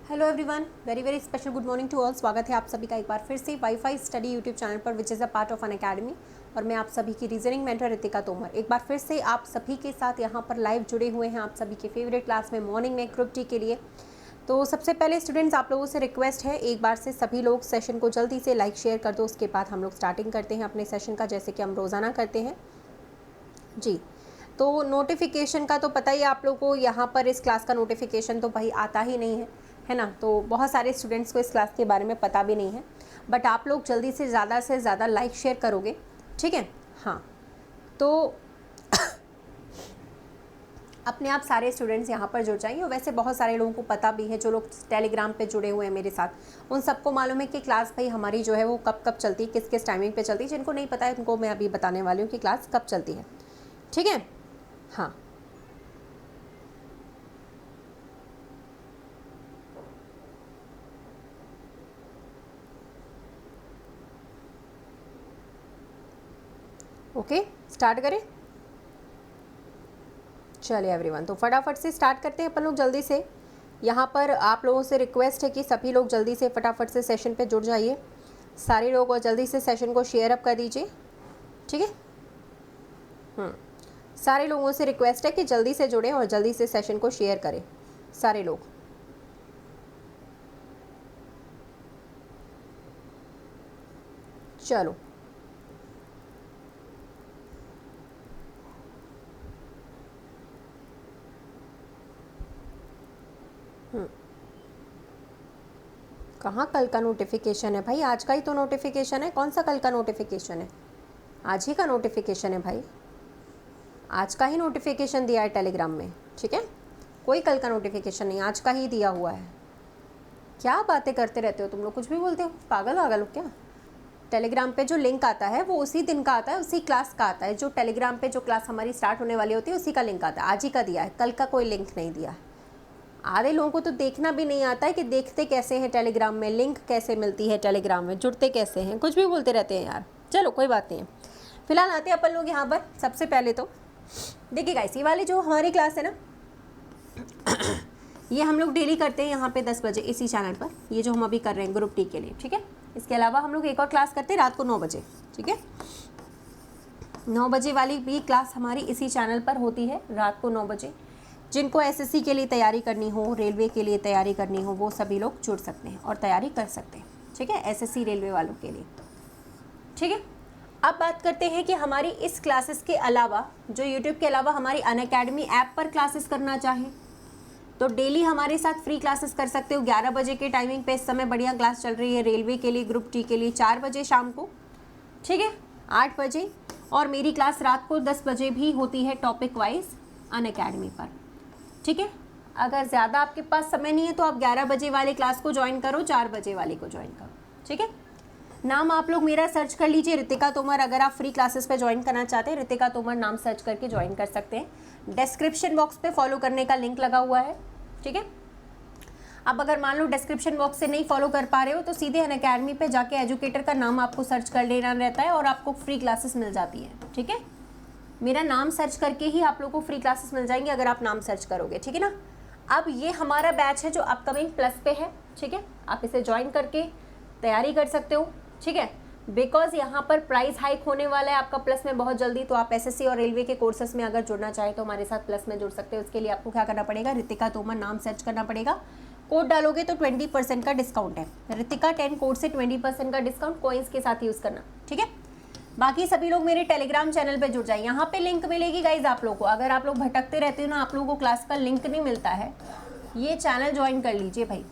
Hello everyone, very very special good morning to all. स्वागत है आप सभी का एक बार फिर से वाईफाई स्टडी यूट्यूब चैनल पर, which is a part of an academy. और मैं आप सभी की रीजनिंग मेंटर रितिका तोमर एक बार फिर से आप सभी के साथ यहाँ पर लाइव जुड़े हुए हैं, आप सभी के फेवरेट क्लास में मॉर्निंग में ग्रुप टी के लिए। तो सबसे पहले स्टूडेंट्स, आप लोगों से रिक्वेस्ट है एक बार से सभी लोग सेशन को जल्दी से लाइक शेयर कर दो। उसके बाद हम लोग स्टार्टिंग करते हैं अपने सेशन का, जैसे कि हम रोज़ाना करते हैं जी। तो नोटिफिकेशन का तो पता ही आप लोगों को, यहाँ पर इस क्लास का नोटिफिकेशन तो भाई आता ही नहीं है ना। तो बहुत सारे स्टूडेंट्स को इस क्लास के बारे में पता भी नहीं है, बट आप लोग जल्दी से ज़्यादा लाइक शेयर करोगे, ठीक है। हाँ, तो अपने आप सारे स्टूडेंट्स यहाँ पर जुड़ जाएंगे। और वैसे बहुत सारे लोगों को पता भी है, जो लोग टेलीग्राम पे जुड़े हुए हैं मेरे साथ, उन सबको मालूम है कि क्लास भाई हमारी जो है वो कब कब चलती है, किस किस टाइमिंग पे चलती है। जिनको नहीं पता है उनको मैं अभी बताने वाली हूँ कि क्लास कब चलती है, ठीक है। हाँ, ओके, स्टार्ट करें। चलिए एवरीवन, तो फटाफट से स्टार्ट करते हैं अपन लोग जल्दी से। यहाँ पर आप लोगों से रिक्वेस्ट है कि सभी लोग जल्दी से फटाफट से सेशन पे जुड़ जाइए सारे लोग, और जल्दी से सेशन को शेयर अप कर दीजिए, ठीक है। सारे लोगों से रिक्वेस्ट है कि जल्दी से जुड़ें और जल्दी से सेशन को शेयर करें सारे लोग। चलो, कहाँ कल का नोटिफिकेशन है भाई? आज का ही तो नोटिफिकेशन है। कौन सा कल का नोटिफिकेशन है? आज ही का नोटिफिकेशन है भाई, आज का ही नोटिफिकेशन दिया है टेलीग्राम में, ठीक है। कोई कल का नोटिफिकेशन नहीं, आज का ही दिया हुआ है। क्या बातें करते रहते हो तुम लोग, कुछ भी बोलते हो, पागल वागल हो क्या? टेलीग्राम पे जो लिंक आता है वो उसी दिन का आता है, उसी क्लास का आता है। जो टेलीग्राम पे जो क्लास हमारी स्टार्ट होने वाली होती है उसी का लिंक आता है। आज ही का दिया है, कल का कोई लिंक नहीं दिया है। आधे लोगों को तो देखना भी नहीं आता है कि देखते कैसे हैं टेलीग्राम में, लिंक कैसे मिलती है टेलीग्राम में, जुड़ते कैसे हैं, कुछ भी बोलते रहते हैं यार। चलो कोई बात नहीं है, फिलहाल आते हैं अपन लोग यहाँ पर। सबसे पहले तो देखिए गाइस, ये वाली जो हमारी क्लास है ना, ये हम लोग डेली करते हैं यहाँ पे 10 बजे इसी चैनल पर। ये जो हम अभी कर रहे हैं ग्रुप टी के लिए, ठीक है। इसके अलावा हम लोग एक और क्लास करते हैं रात को 9 बजे, ठीक है। 9 बजे वाली भी क्लास हमारी इसी चैनल पर होती है रात को 9 बजे। जिनको एसएससी के लिए तैयारी करनी हो, रेलवे के लिए तैयारी करनी हो, वो सभी लोग जुड़ सकते हैं और तैयारी कर सकते हैं, ठीक है, एसएससी रेलवे वालों के लिए, ठीक है। अब बात करते हैं कि हमारी इस क्लासेस के अलावा, जो यूट्यूब के अलावा हमारी अनअकैडमी ऐप पर क्लासेस करना चाहें तो डेली हमारे साथ फ्री क्लासेस कर सकते हो। 11 बजे के टाइमिंग पे इस समय बढ़िया क्लास चल रही है रेलवे के लिए, ग्रुप टी के लिए 4 बजे शाम को, ठीक है, 8 बजे। और मेरी क्लास रात को 10 बजे भी होती है टॉपिक वाइज अनअकैडमी पर, ठीक है। अगर ज़्यादा आपके पास समय नहीं है तो आप 11 बजे वाली क्लास को ज्वाइन करो, 4 बजे वाली को ज्वाइन करो, ठीक है। नाम आप लोग मेरा सर्च कर लीजिए, रितिका तोमर। अगर आप फ्री क्लासेस पे ज्वाइन करना चाहते हैं, रितिका तोमर नाम सर्च करके ज्वाइन कर सकते हैं। डिस्क्रिप्शन बॉक्स पे फॉलो करने का लिंक लगा हुआ है, ठीक है। अब अगर मान लो डिस्क्रिप्शन बॉक्स से नहीं फॉलो कर पा रहे हो तो सीधे अनअकैडमी पे जाके एजुकेटर का नाम आपको सर्च कर लेना रहता है और आपको फ्री क्लासेस मिल जाती है, ठीक है। मेरा नाम सर्च करके ही आप लोगों को फ्री क्लासेस मिल जाएंगे अगर आप नाम सर्च करोगे, ठीक है ना। अब ये हमारा बैच है जो अपकमिंग प्लस पे है, ठीक है। आप इसे ज्वाइन करके तैयारी कर सकते हो, ठीक है। बिकॉज यहाँ पर प्राइस हाइक होने वाला है आपका प्लस में बहुत जल्दी। तो आप एसएससी और रेलवे के कोर्सेज में अगर जुड़ना चाहे तो हमारे साथ प्लस में जुड़ सकते हो। उसके लिए आपको क्या करना पड़ेगा, रितिका तोमर नाम सर्च करना पड़ेगा। कोड डालोगे तो 20% का डिस्काउंट है। रितिका 10 कोड से 20% का डिस्काउंट कॉइन्स के साथ यूज़ करना, ठीक है। बाकी सभी लोग मेरे टेलीग्राम चैनल पे जुड़ जाए, यहाँ पे लिंक मिलेगी गाइज आप लोगों को। अगर आप लोग भटकते रहते हो ना, आप लोगों को क्लास का लिंक नहीं मिलता है, ये चैनल ज्वाइन कर लीजिए भाई।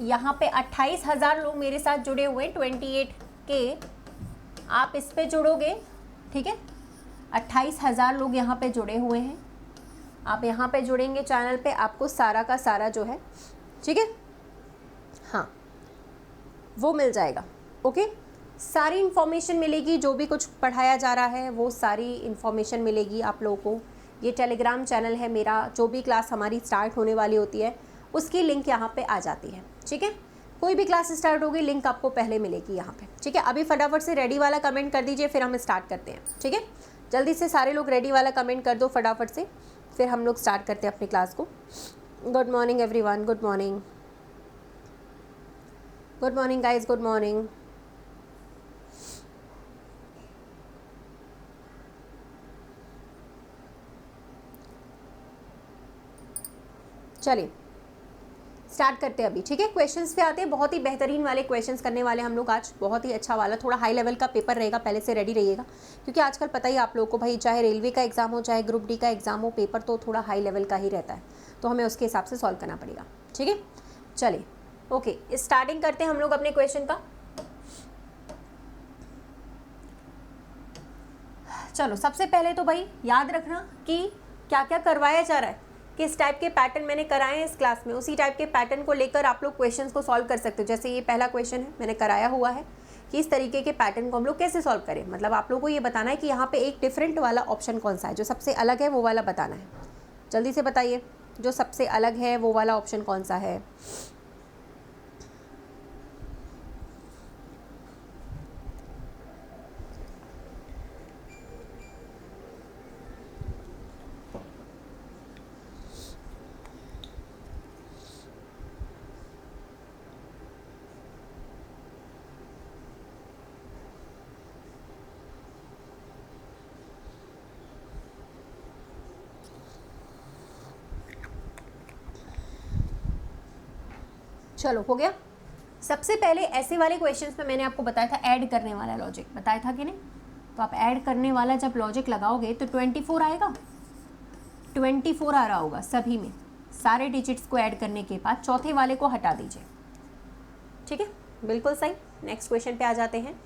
यहाँ पे 28,000 लोग मेरे साथ जुड़े हुए, 28 के आप इस पे जुड़ोगे, ठीक है। 28,000 लोग यहाँ पे जुड़े हुए हैं। आप यहाँ पे जुड़ेंगे चैनल पे, आपको सारा का सारा जो है, ठीक है, हाँ, वो मिल जाएगा, ओके। सारी इन्फॉर्मेशन मिलेगी, जो भी कुछ पढ़ाया जा रहा है वो सारी इन्फॉर्मेशन मिलेगी आप लोगों को। ये टेलीग्राम चैनल है मेरा, जो भी क्लास हमारी स्टार्ट होने वाली होती है उसकी लिंक यहाँ पे आ जाती है, ठीक है। कोई भी क्लास स्टार्ट होगी लिंक आपको पहले मिलेगी यहाँ पे, ठीक है। अभी फटाफट से रेडी वाला कमेंट कर दीजिए, फिर हम स्टार्ट करते हैं, ठीक है। जल्दी से सारे लोग रेडी वाला कमेंट कर दो फटाफट से, फिर हम लोग स्टार्ट करते हैं अपनी क्लास को। Good morning everyone, good morning. Good morning guys, good morning. चलिए स्टार्ट करते हैं अभी, ठीक है। क्वेश्चंस पे आते हैं, बहुत ही बेहतरीन वाले क्वेश्चंस करने वाले हम लोग आज, बहुत ही अच्छा वाला, थोड़ा हाई लेवल का पेपर रहेगा, पहले से रेडी रहिएगा, क्योंकि आजकल पता ही आप लोगों को भाई, चाहे रेलवे का एग्जाम हो चाहे ग्रुप डी का एग्जाम हो, पेपर तो थोड़ा हाई लेवल का ही रहता है, तो हमें उसके हिसाब से सॉल्व करना पड़ेगा, ठीक है। चलिए ओके, स्टार्टिंग करते हैं हम लोग अपने क्वेश्चन का। चलो सबसे पहले तो भाई याद रखना कि क्या क्या करवाया जा रहा है, किस टाइप के पैटर्न मैंने कराए हैं इस क्लास में, उसी टाइप के पैटर्न को लेकर आप लोग क्वेश्चंस को सॉल्व कर सकते हो। जैसे ये पहला क्वेश्चन है, मैंने कराया हुआ है कि इस तरीके के पैटर्न को हम लोग कैसे सॉल्व करें, मतलब आप लोगों को ये बताना है कि यहाँ पे एक डिफरेंट वाला ऑप्शन कौन सा है, जो सबसे अलग है वो वाला बताना है। जल्दी से बताइए, जो सबसे अलग है वो वाला ऑप्शन कौन सा है। चलो हो गया। सबसे पहले ऐसे वाले क्वेश्चंस में मैंने आपको बताया था ऐड करने वाला लॉजिक, बताया था कि नहीं। तो आप ऐड करने वाला जब लॉजिक लगाओगे तो 24 आएगा, 24 आ रहा होगा सभी में, सारे डिजिट्स को ऐड करने के बाद चौथे वाले को हटा दीजिए, ठीक है, बिल्कुल सही। नेक्स्ट क्वेश्चन पे आ जाते हैं।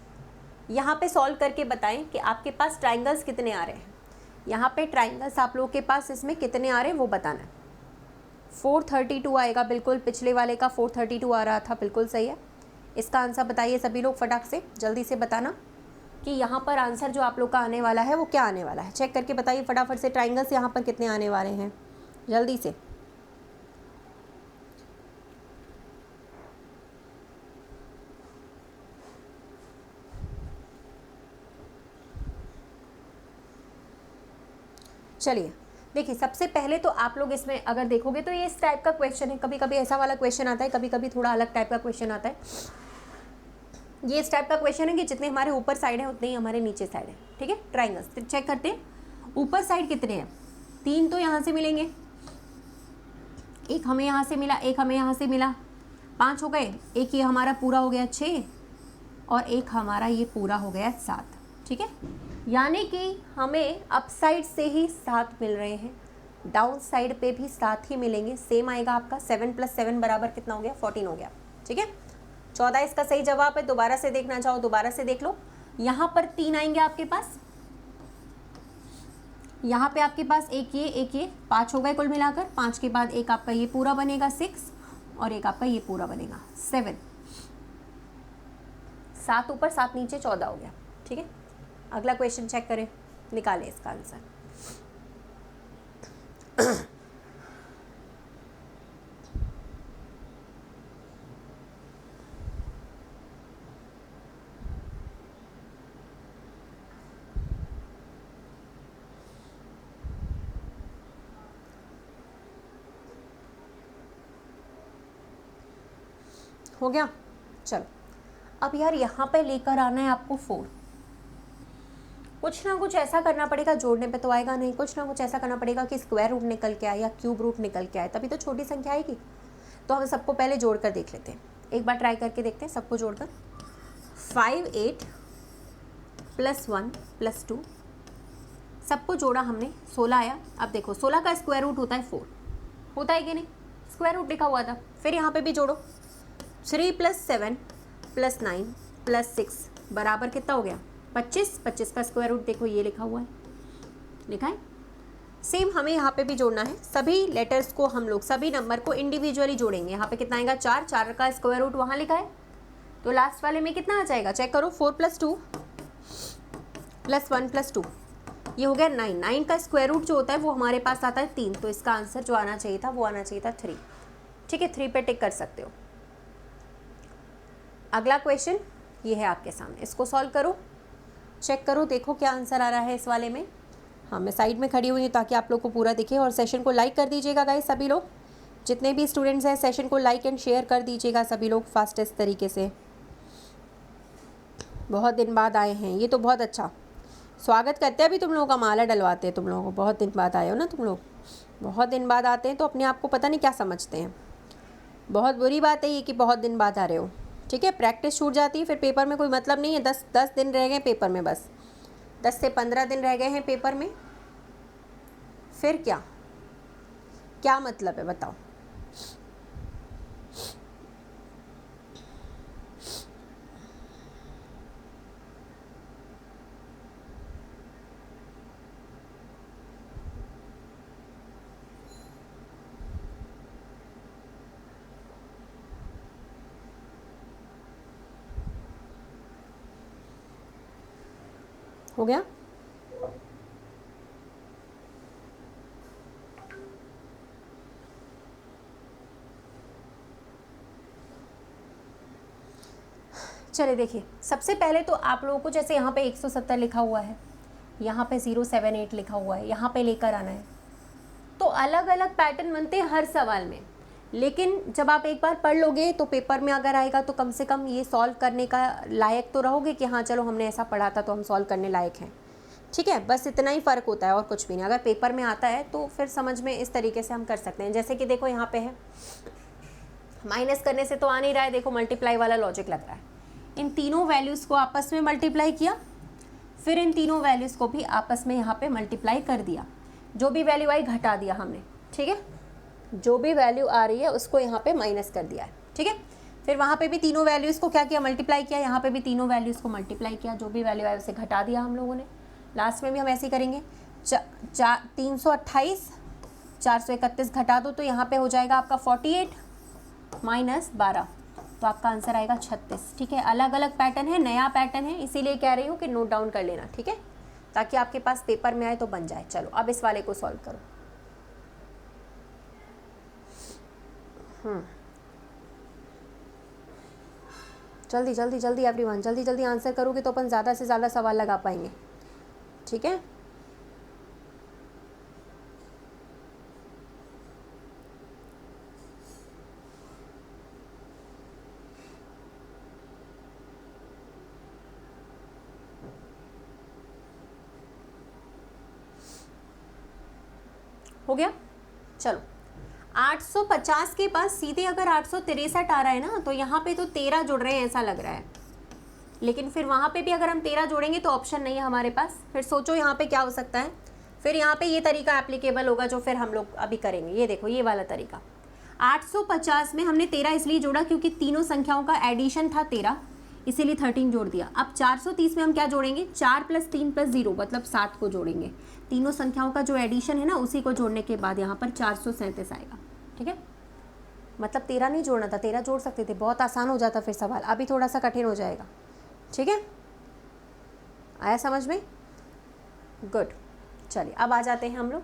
यहाँ पे सॉल्व करके बताएं कि आपके पास ट्राइंगल्स कितने आ रहे हैं। यहाँ पे ट्राइंगल्स आप लोगों के पास इसमें कितने आ रहे हैं वो बताना है। 432 आएगा, बिल्कुल पिछले वाले का 432 आ रहा था, बिल्कुल सही है। इसका आंसर बताइए सभी लोग फटाक से, जल्दी से बताना कि यहाँ पर आंसर जो आप लोग का आने वाला है वो क्या आने वाला है। चेक करके बताइए फटाफट से, ट्राइंगल्स यहाँ पर कितने आने वाले हैं, जल्दी से। चलिए देखिए, सबसे पहले तो आप लोग इसमें अगर देखोगे तो ये इस टाइप का क्वेश्चन है, कभी कभी ऐसा वाला क्वेश्चन आता है, कभी कभी थोड़ा अलग टाइप का क्वेश्चन आता है। ये इस टाइप का क्वेश्चन है कि जितने हमारे ऊपर साइड है उतने ही हमारे नीचे साइड है, ठीक है। ट्राइंगल्स तो चेक करते हैं, ऊपर साइड कितने हैं, 3 तो यहाँ से मिलेंगे, एक हमें यहाँ से मिला, एक हमें यहाँ से मिला, 5 हो गए, एक ये हमारा पूरा हो गया 6, और एक हमारा ये पूरा हो गया 7, ठीक है। यानी कि हमें अप साइड से ही 7 मिल रहे हैं, डाउन साइड पे भी 7 ही मिलेंगे, सेम आएगा आपका। 7 + 7 बराबर कितना हो गया, 14 हो गया, ठीक है। 14 इसका सही जवाब है। दोबारा से देखना चाहो दोबारा से देख लो। यहाँ पर 3 आएंगे आपके पास, यहाँ पे आपके पास एक ये 5 हो गए कुल मिलाकर। 5 के बाद एक आपका ये पूरा बनेगा 6, और एक आपका ये पूरा बनेगा 7। 7 ऊपर 7 नीचे 14 हो गया, ठीक है। अगला क्वेश्चन चेक करें, निकालें इसका आंसर। हो गया। चलो अब यार यहाँ पे लेकर आना है आपको 4, कुछ ना कुछ ऐसा करना पड़ेगा, जोड़ने पे तो आएगा नहीं, कुछ ना कुछ ऐसा करना पड़ेगा कि स्क्वायर रूट निकल के आए या क्यूब रूट निकल के आए, तभी तो छोटी संख्या आएगी। तो हम सबको पहले जोड़ कर देख लेते हैं, एक बार ट्राई करके देखते हैं सबको जोड़कर। 5 8 + 1 + 2, सबको जोड़ा हमने, 16 आया। अब देखो 16 का स्क्वायर रूट होता है 4, होता है कि नहीं, स्क्वायर रूट लिखा हुआ था। फिर यहाँ पे भी जोड़ो, 3 + 7 + 9 + 6 बराबर कितना हो गया, 25। 25 का स्क्वायर रूट देखो ये लिखा हुआ है, लिखा है। सेम हमें यहाँ पे भी जोड़ना है, सभी लेटर्स को हम लोग, सभी नंबर को इंडिविजुअली जोड़ेंगे। यहाँ पे कितना आएगा, 4, 4 का स्क्वायर रूट वहाँ लिखा है, तो लास्ट वाले में कितना आ जाएगा, चेक करो। 4 + 2 + 1 + 2, ये हो गया 9। 9 का स्क्वायर रूट जो होता है वो हमारे पास आता है 3, तो इसका आंसर जो आना चाहिए था वो आना चाहिए था 3, ठीक है। 3 पे टिक कर सकते हो। अगला क्वेश्चन ये है आपके सामने, इसको सॉल्व करो, चेक करो, देखो क्या आंसर आ रहा है इस वाले में। हाँ मैं साइड में खड़ी हुई हूँ ताकि आप लोग को पूरा दिखे, और सेशन को लाइक कर दीजिएगा गाइस सभी लोग, जितने भी स्टूडेंट्स हैं सेशन को लाइक एंड शेयर कर दीजिएगा सभी लोग फास्टेस्ट तरीके से। बहुत दिन बाद आए हैं, ये तो बहुत अच्छा, स्वागत करते हैं, अभी तुम लोगों का माला डलवाते हैं तुम लोगों को। बहुत दिन बाद आए हो ना तुम लोग, बहुत दिन बाद आते हैं तो अपने आप को पता नहीं क्या समझते हैं। बहुत बुरी बात है ये कि बहुत दिन बाद आ रहे हो, ठीक है। प्रैक्टिस छूट जाती है फिर पेपर में कोई मतलब नहीं है। 10 दिन रह गए पेपर में, बस 10 से 15 दिन रह गए हैं पेपर में, फिर क्या क्या मतलब है बताओ। हो गया? चलिए देखिए, सबसे पहले तो आप लोगों को जैसे यहाँ पे 170 लिखा हुआ है, यहाँ पे 078 लिखा हुआ है, यहाँ पे लेकर आना है। तो अलग अलग पैटर्न बनते हैं हर सवाल में, लेकिन जब आप एक बार पढ़ लोगे तो पेपर में अगर आएगा तो कम से कम ये सॉल्व करने का लायक तो रहोगे कि हाँ चलो हमने ऐसा पढ़ा था तो हम सॉल्व करने लायक हैं, ठीक है। बस इतना ही फ़र्क होता है और कुछ भी नहीं। अगर पेपर में आता है तो फिर समझ में इस तरीके से हम कर सकते हैं। जैसे कि देखो यहाँ पे है, माइनस करने से तो आ नहीं रहा है, देखो मल्टीप्लाई वाला लॉजिक लग रहा है। इन तीनों वैल्यूज़ को आपस में मल्टीप्लाई किया, फिर इन तीनों वैल्यूज़ को भी आपस में यहाँ पे मल्टीप्लाई कर दिया, जो भी वैल्यू आई घटा दिया हमने, ठीक है। जो भी वैल्यू आ रही है उसको यहाँ पे माइनस कर दिया है, ठीक है। फिर वहाँ पे भी तीनों वैल्यूज़ को क्या किया, मल्टीप्लाई किया, यहाँ पे भी तीनों वैल्यूज़ को मल्टीप्लाई किया, जो भी वैल्यू आए उसे घटा दिया हम लोगों ने। लास्ट में भी हम ऐसे ही करेंगे, 328 431 घटा दो तो यहाँ पे हो जाएगा आपका 48 माइनस 12, तो आपका आंसर आएगा 36, ठीक है। अलग अलग पैटर्न है, नया पैटर्न है, इसीलिए कह रही हूँ कि नोट डाउन कर लेना, ठीक है, ताकि आपके पास पेपर में आए तो बन जाए। चलो अब इस वाले को सॉल्व करो। जल्दी जल्दी जल्दी एवरीवन, जल्दी जल्दी आंसर करोगे तो अपन ज़्यादा से ज़्यादा सवाल लगा पाएंगे, ठीक है। हो गया? चलो 850 के पास सीधे अगर 863 आ रहा है ना, तो यहाँ पे तो 13 जुड़ रहे हैं ऐसा लग रहा है, लेकिन फिर वहाँ पे भी अगर हम 13 जोड़ेंगे तो ऑप्शन नहीं है हमारे पास। फिर सोचो यहाँ पे क्या हो सकता है, फिर यहाँ पे ये तरीका एप्लीकेबल होगा जो फिर हम लोग अभी करेंगे। ये देखो ये वाला तरीका, 850 में हमने 13 इसलिए जोड़ा क्योंकि तीनों संख्याओं का एडिशन था 13, इसीलिए 13 जोड़ दिया। अब 430 में हम क्या जोड़ेंगे, 4 + 3 + 0 मतलब 7 को जोड़ेंगे। तीनों संख्याओं का जो एडिशन है ना उसी को जोड़ने के बाद यहाँ पर 437 आएगा, ठीक है। मतलब 13 नहीं जोड़ना था, 13 जोड़ सकते थे, बहुत आसान हो जाता फिर सवाल, अभी थोड़ा सा कठिन हो जाएगा, ठीक है। आया समझ में? गुड। चलिए अब आ जाते हैं हम लोग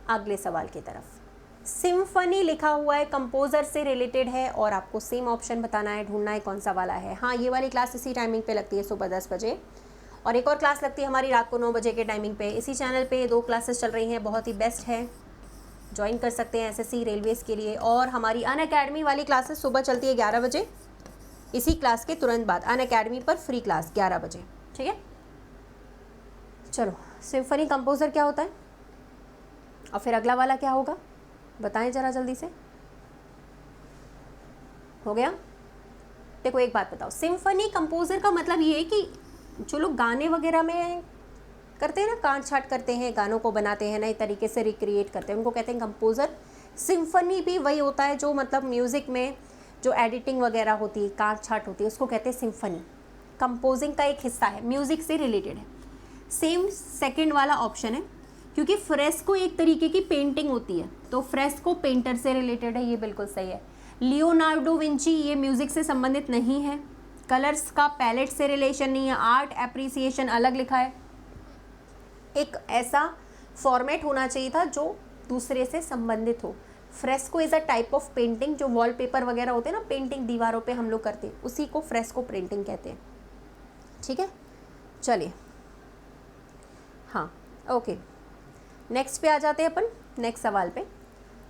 अगले सवाल की तरफ। सिम्फनी लिखा हुआ है, कंपोजर से रिलेटेड है और आपको सेम ऑप्शन बताना है, ढूंढना है कौन सा वाला है। हाँ, ये वाली क्लास इसी टाइमिंग पे लगती है, सुबह 10 बजे, और एक और क्लास लगती है हमारी रात को 9 बजे के टाइमिंग पे। इसी चैनल पे 2 क्लासेस चल रही हैं, बहुत ही बेस्ट है, ज्वाइन कर सकते हैं एसएससी रेलवेज़ के लिए। और हमारी अनअकैडमी वाली क्लासेस सुबह चलती है 11 बजे, इसी क्लास के तुरंत बाद अनअकैडमी पर फ्री क्लास 11 बजे, ठीक है। चलो, सिम्फनी कंपोजर क्या होता है और फिर अगला वाला क्या होगा बताएं ज़रा जल्दी से। हो गया? देखो एक बात बताओ, सिम्फनी कंपोजर का मतलब ये है कि जो लोग गाने वगैरह में करते हैं ना, काट छाट करते हैं, गानों को बनाते हैं, नए तरीके से रिक्रिएट करते हैं, उनको कहते हैं कंपोजर। सिम्फनी भी वही होता है जो मतलब म्यूज़िक में जो एडिटिंग वगैरह होती है, काट छाट होती है, उसको कहते हैं सिम्फनी। कंपोजिंग का एक हिस्सा है, म्यूज़िक से रिलेटेड है। सेम सेकंड वाला ऑप्शन है, क्योंकि फ्रेस्को एक तरीके की पेंटिंग होती है, तो फ्रेस्को पेंटर से रिलेटेड है, ये बिल्कुल सही है। लियोनार्डो विंची ये म्यूज़िक से संबंधित नहीं है। कलर्स का पैलेट से रिलेशन नहीं है। आर्ट एप्रिसिएशन अलग लिखा है। एक ऐसा फॉर्मेट होना चाहिए था जो दूसरे से संबंधित हो। Fresco is a type of painting, जो वॉलपेपर वगैरह होते हैं ना, पेंटिंग दीवारों पे हम लोग करते हैं, उसी को फ्रेस्को पेंटिंग कहते हैं, ठीक है। चलिए, हाँ ओके, नेक्स्ट पे आ जाते हैं अपन, नेक्स्ट सवाल पे।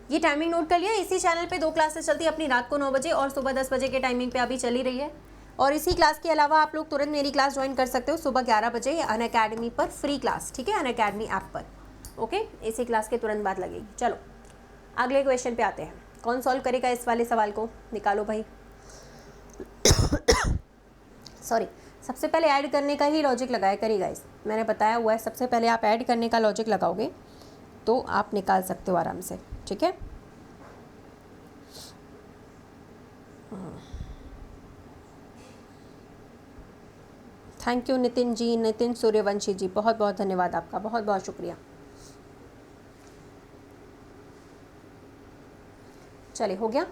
ये टाइमिंग नोट कर लिया। इसी चैनल पे 2 क्लासेस चलती है अपनी, रात को 9 बजे और सुबह 10 बजे के टाइमिंग पे अभी चली रही है। और इसी क्लास के अलावा आप लोग तुरंत मेरी क्लास ज्वाइन कर सकते हो सुबह 11 बजे अनअकैडमी पर, फ्री क्लास, ठीक है, अनअकैडमी ऐप पर। ओके, इसी क्लास के तुरंत बाद लगेगी। चलो अगले क्वेश्चन पे आते हैं। कौन सॉल्व करेगा इस वाले सवाल को? निकालो भाई। सॉरी, सबसे पहले ऐड करने का ही लॉजिक लगाया करिए गाइस, मैंने बताया हुआ है। सबसे पहले आप ऐड करने का लॉजिक लगाओगे तो आप निकाल सकते हो आराम से, ठीक है। थैंक यू नितिन जी, नितिन सूर्यवंशी जी, बहुत बहुत धन्यवाद आपका, बहुत बहुत शुक्रिया। चलिए हो गया।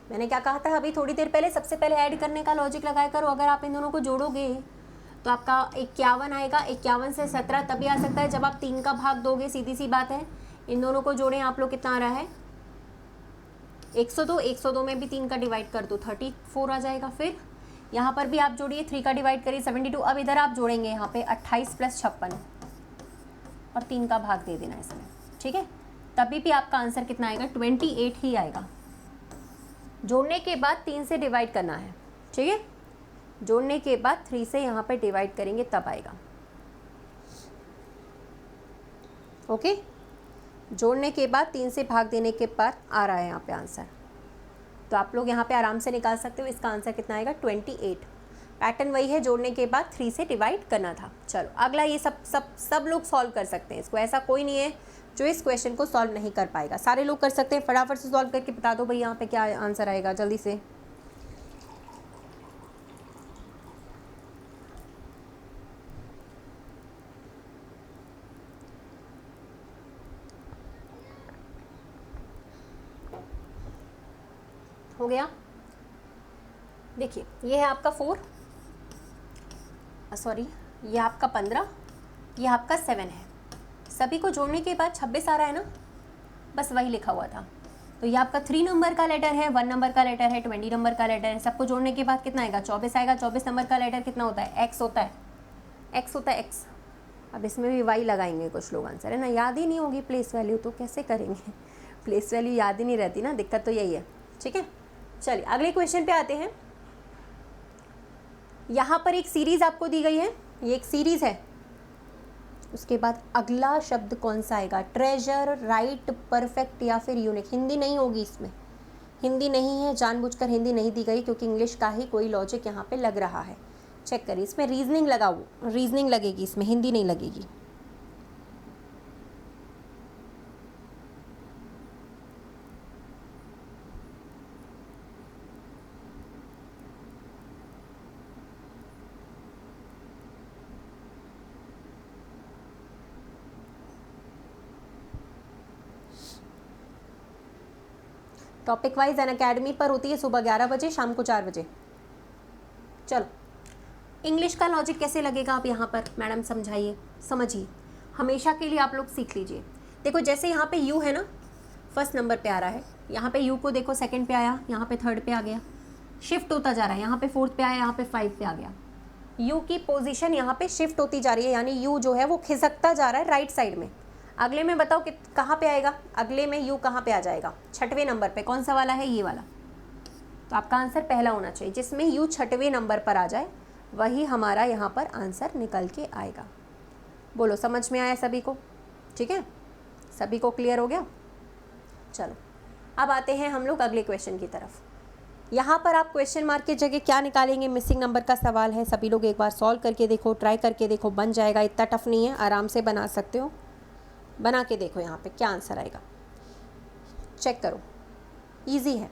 मैंने क्या कहा था अभी थोड़ी देर पहले, सबसे पहले ऐड करने का लॉजिक लगाया करो। अगर आप इन दोनों को जोड़ोगे तो आपका 51 आएगा। 51 से 17 तभी आ सकता है जब आप 3 का भाग दोगे, सीधी सी बात है। इन दोनों को जोड़ें आप लोग, कितना आ रहा है? 102। 102 में भी 3 का डिवाइड कर दो, 34 आ जाएगा। फिर यहाँ पर भी आप जोड़िए, 3 का डिवाइड करिए, 72। अब इधर आप जोड़ेंगे यहाँ पे 28 + 56 और 3 का भाग दे देना इसमें, ठीक है। तभी भी आपका आंसर कितना आएगा? 28 ही आएगा। जोड़ने के बाद 3 से डिवाइड करना है, ठीक है। जोड़ने के बाद 3 से यहाँ पे डिवाइड करेंगे तब आएगा। ओके, जोड़ने के बाद 3 से भाग देने के बाद आ रहा है यहाँ पे आंसर। तो आप लोग यहाँ पे आराम से निकाल सकते हो। इसका आंसर कितना आएगा? 28। पैटर्न वही है, जोड़ने के बाद 3 से डिवाइड करना था। चलो अगला, ये सब लोग सॉल्व कर सकते हैं इसको, ऐसा कोई नहीं है जो इस क्वेश्चन को सॉल्व नहीं कर पाएगा। सारे लोग कर सकते हैं। फटाफट से सॉल्व करके बता दो भाई यहाँ पे क्या आंसर आएगा, जल्दी से। हो गया। देखिए ये है आपका 4, सॉरी ये आपका 15, ये आपका 7 है। सभी को जोड़ने के बाद 26 आ रहा है ना, बस वही लिखा हुआ था। तो ये आपका 3 नंबर का लेटर है, 1 नंबर का लेटर है, 20 नंबर का लेटर है। सबको जोड़ने के बाद कितना आएगा? 24 आएगा। 24 नंबर का लेटर कितना होता है? एक्स होता है। एक्स होता है एक्स। अब इसमें भी वाई लगाएंगे कुछ लोग, आंसर है ना, याद ही नहीं होगी प्लेस वैल्यू तो कैसे करेंगे? प्लेस वैल्यू याद ही नहीं रहती ना, दिक्कत तो यही है, ठीक है। चलिए अगले क्वेश्चन पे आते हैं। यहाँ पर एक सीरीज आपको दी गई है, ये एक सीरीज है। उसके बाद अगला शब्द कौन सा आएगा? ट्रेजर, राइट, परफेक्ट या फिर यूनिक। हिंदी नहीं होगी इसमें, हिंदी नहीं है, जानबूझकर हिंदी नहीं दी गई क्योंकि इंग्लिश का ही कोई लॉजिक यहाँ पे लग रहा है। चेक करिए, इसमें रीजनिंग लगाओ, रीजनिंग लगेगी इसमें, हिंदी नहीं लगेगी। टॉपिक वाइज अनअकैडमी पर होती है सुबह 11 बजे, शाम को 4 बजे। चलो इंग्लिश का लॉजिक कैसे लगेगा आप यहाँ पर मैडम समझाइए, समझिए, हमेशा के लिए आप लोग सीख लीजिए। देखो जैसे यहाँ पे यू है ना, फर्स्ट नंबर पे आ रहा है, यहाँ पे यू को देखो सेकंड पे आया, यहाँ पे थर्ड पे आ गया, शिफ्ट होता जा रहा है, यहाँ पे फोर्थ पे आया, यहाँ पे 5 पे आ गया। यू की पोजीशन यहाँ पे शिफ्ट होती जा रही है, यानी यू जो है वो खिसकता जा रहा है राइट साइड में। अगले में बताओ कि कहाँ पे आएगा? अगले में यू कहाँ पे आ जाएगा? 6वें नंबर पे। कौन सा वाला है? ये वाला। तो आपका आंसर पहला होना चाहिए, जिसमें यू 6वें नंबर पर आ जाए वही हमारा यहाँ पर आंसर निकल के आएगा। बोलो समझ में आया सभी को? ठीक है, सभी को क्लियर हो गया? चलो अब आते हैं हम लोग अगले क्वेश्चन की तरफ। यहाँ पर आप क्वेश्चन मार्क की जगह क्या निकालेंगे? मिसिंग नंबर का सवाल है। सभी लोग एक बार सॉल्व करके देखो, ट्राई करके देखो, बन जाएगा, इतना टफ नहीं है, आराम से बना सकते हो। बना के देखो यहाँ पे क्या आंसर आएगा, चेक करो, इजी है।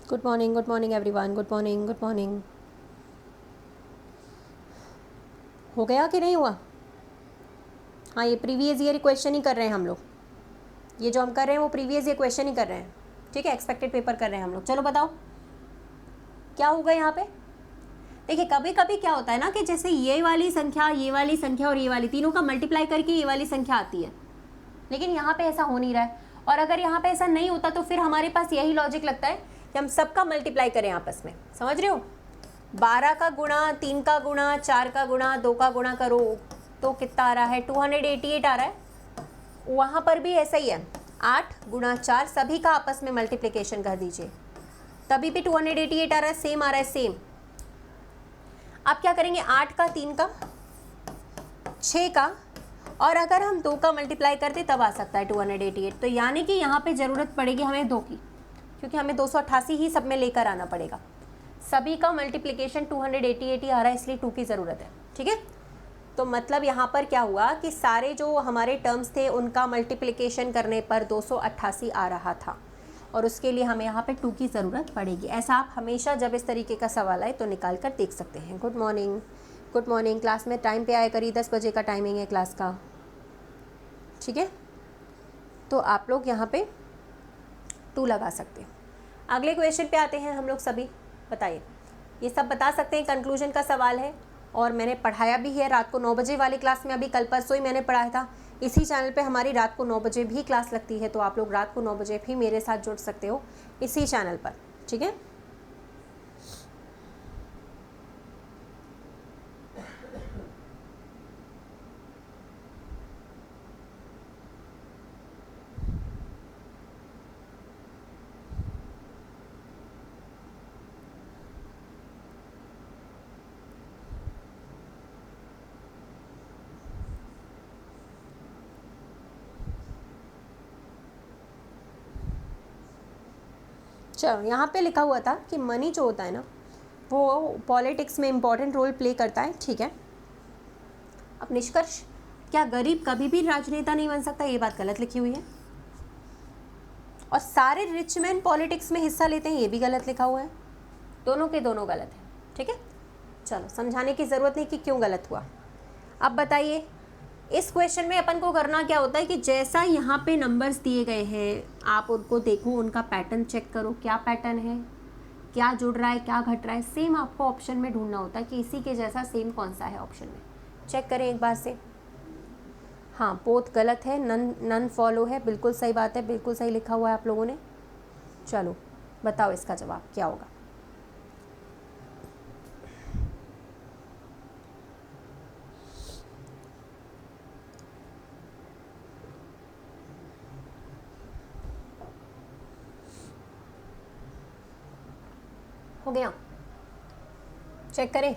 Good morning everyone, good morning. हो गया कि नहीं हुआ? हाँ, ये प्रीवियस ईयर क्वेश्चन ही कर रहे हैं हम लोग। ये जो हम कर रहे हैं वो प्रीवियस ईयर क्वेश्चन ही कर रहे हैं, ठीक है, एक्सपेक्टेड पेपर कर रहे हैं हम लोग। चलो बताओ क्या होगा यहाँ पे। देखिए कभी कभी क्या होता है ना कि जैसे ये वाली संख्या और ये वाली तीनों का मल्टीप्लाई करके ये वाली संख्या आती है, लेकिन यहाँ पे ऐसा हो नहीं रहा है। और अगर यहाँ पे ऐसा नहीं होता तो फिर हमारे पास यही लॉजिक लगता है कि हम सबका मल्टीप्लाई करें आपस में, समझ रहे हो? 12 का गुणा, 3 का गुणा, 4 का गुणा, 2 का गुणा करो तो कितना आ रहा है, 288 आ रहा है। वहाँ पर भी ऐसा ही है, 8 गुणा 4 सभी का आपस में मल्टीप्लिकेशन कर दीजिए, तभी भी 288 आ रहा है, सेम आ रहा है, सेम। आप क्या करेंगे, 8 का, 3 का, 6 का, और अगर हम 2 का मल्टीप्लाई करते तब आ सकता है 288। तो यानी कि यहाँ पे ज़रूरत पड़ेगी हमें 2 की, क्योंकि हमें 288 ही सब में लेकर आना पड़ेगा। सभी का मल्टीप्लिकेशन 288 ही आ रहा है, इसलिए 2 की ज़रूरत है। ठीक है, तो मतलब यहाँ पर क्या हुआ कि सारे जो हमारे टर्म्स थे उनका मल्टीप्लिकेशन करने पर 288 आ रहा था, और उसके लिए हमें यहाँ पे 2 की ज़रूरत पड़ेगी। ऐसा आप हमेशा जब इस तरीके का सवाल आए तो निकाल कर देख सकते हैं। Good morning, good morning. Class में टाइम पे आया करिए, 10 बजे का टाइमिंग है क्लास का। ठीक है, तो आप लोग यहाँ पे 2 लगा सकते हैं। अगले क्वेश्चन पे आते हैं हम लोग सभी। बताइए, ये सब बता सकते हैं, कंक्लूजन का सवाल है और मैंने पढ़ाया भी है रात को 9 बजे वाली क्लास में। अभी कल परसों ही मैंने पढ़ाया था। इसी चैनल पे हमारी रात को 9 बजे भी क्लास लगती है, तो आप लोग रात को 9 बजे भी मेरे साथ जुड़ सकते हो इसी चैनल पर। ठीक है, चलो यहाँ पे लिखा हुआ था कि मनी जो होता है ना वो पॉलिटिक्स में इम्पॉर्टेंट रोल प्ले करता है। ठीक है, अब निष्कर्ष, क्या गरीब कभी भी राजनेता नहीं बन सकता? ये बात गलत लिखी हुई है। और सारे रिच मैन पॉलिटिक्स में हिस्सा लेते हैं, ये भी गलत लिखा हुआ है। दोनों के दोनों गलत है। ठीक है, चलो समझाने की ज़रूरत नहीं कि क्यों गलत हुआ। अब बताइए, इस क्वेश्चन में अपन को करना क्या होता है कि जैसा यहाँ पे नंबर्स दिए गए हैं आप उनको देखो, उनका पैटर्न चेक करो, क्या पैटर्न है, क्या जुड़ रहा है, क्या घट रहा है। सेम आपको ऑप्शन में ढूंढना होता है कि इसी के जैसा सेम कौन सा है ऑप्शन में। चेक करें एक बार से। हाँ, बोथ गलत है, नन फॉलो है, बिल्कुल सही बात है, बिल्कुल सही लिखा हुआ है आप लोगों ने। चलो बताओ इसका जवाब क्या होगा। हो गया, चेक करें।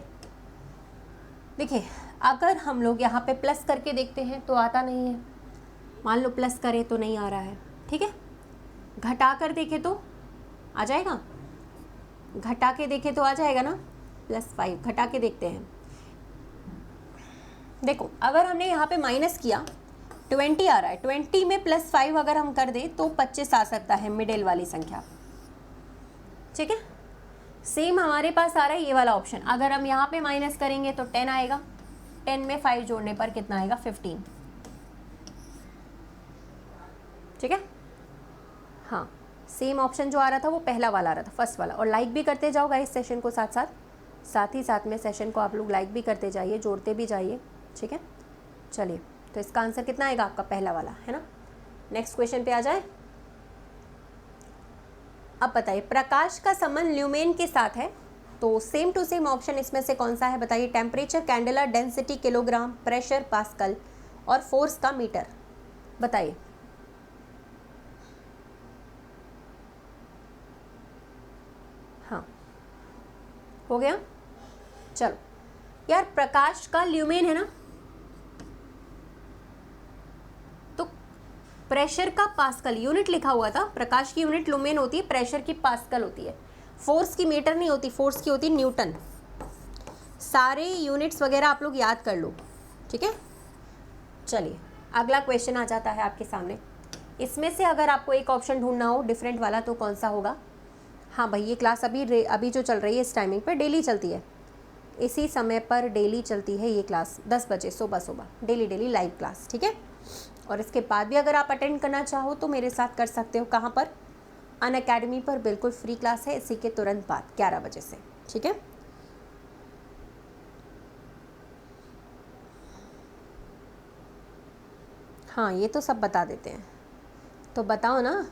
देखिए, अगर हम लोग यहाँ पे प्लस करके देखते हैं तो आता नहीं है, मान लो प्लस करें तो नहीं आ रहा है। ठीक है, घटा कर देखें तो आ जाएगा, घटा के देखें तो आ जाएगा ना, +5। घटा के देखते हैं। देखो, अगर हमने यहाँ पे माइनस किया 20 आ रहा है, 20 में +5 अगर हम कर दें तो 25 आ सकता है, मिडिल वाली संख्या। ठीक है, सेम हमारे पास आ रहा है ये वाला ऑप्शन। अगर हम यहाँ पे माइनस करेंगे तो 10 आएगा, 10 में 5 जोड़ने पर कितना आएगा, 15। ठीक है, हाँ, सेम ऑप्शन जो आ रहा था वो पहला वाला आ रहा था, फर्स्ट वाला। और लाइक भी करते जाओ गाइस सेशन को, साथ ही साथ में सेशन को आप लोग लाइक भी करते जाइए, जोड़ते भी जाइए। ठीक है, चलिए, तो इसका आंसर कितना आएगा आपका, पहला वाला है ना। नेक्स्ट क्वेश्चन पे आ जाए। अब बताइए, प्रकाश का संबंध ल्यूमेन के साथ है, तो सेम टू सेम ऑप्शन इसमें से कौन सा है बताइए। Temperature candela, density kilogram, pressure pascal, और फोर्स का मीटर। बताइए। हाँ, हो गया। चलो यार, प्रकाश का ल्यूमेन है ना, तो प्रेशर का पास्कल, यूनिट लिखा हुआ था। प्रकाश की यूनिट लुमेन होती है, प्रेशर की पास्कल होती है, फोर्स की मीटर नहीं होती, फोर्स की होती न्यूटन। सारे यूनिट्स वगैरह आप लोग याद कर लो। ठीक है, चलिए अगला क्वेश्चन आ जाता है आपके सामने। इसमें से अगर आपको एक ऑप्शन ढूंढना हो डिफरेंट वाला तो कौन सा होगा। हाँ भाई, ये क्लास अभी जो चल रही है इस टाइमिंग पर डेली चलती है, इसी समय पर डेली चलती है ये क्लास, 10 बजे सुबह डेली लाइव क्लास। ठीक है, और इसके बाद भी अगर आप अटेंड करना चाहो तो मेरे साथ कर सकते हो। कहाँ पर, अनअकैडमी पर बिल्कुल फ्री क्लास है, इसी के तुरंत बाद 11 बजे से। ठीक है, हाँ ये तो सब बता देते हैं, तो बताओ ना।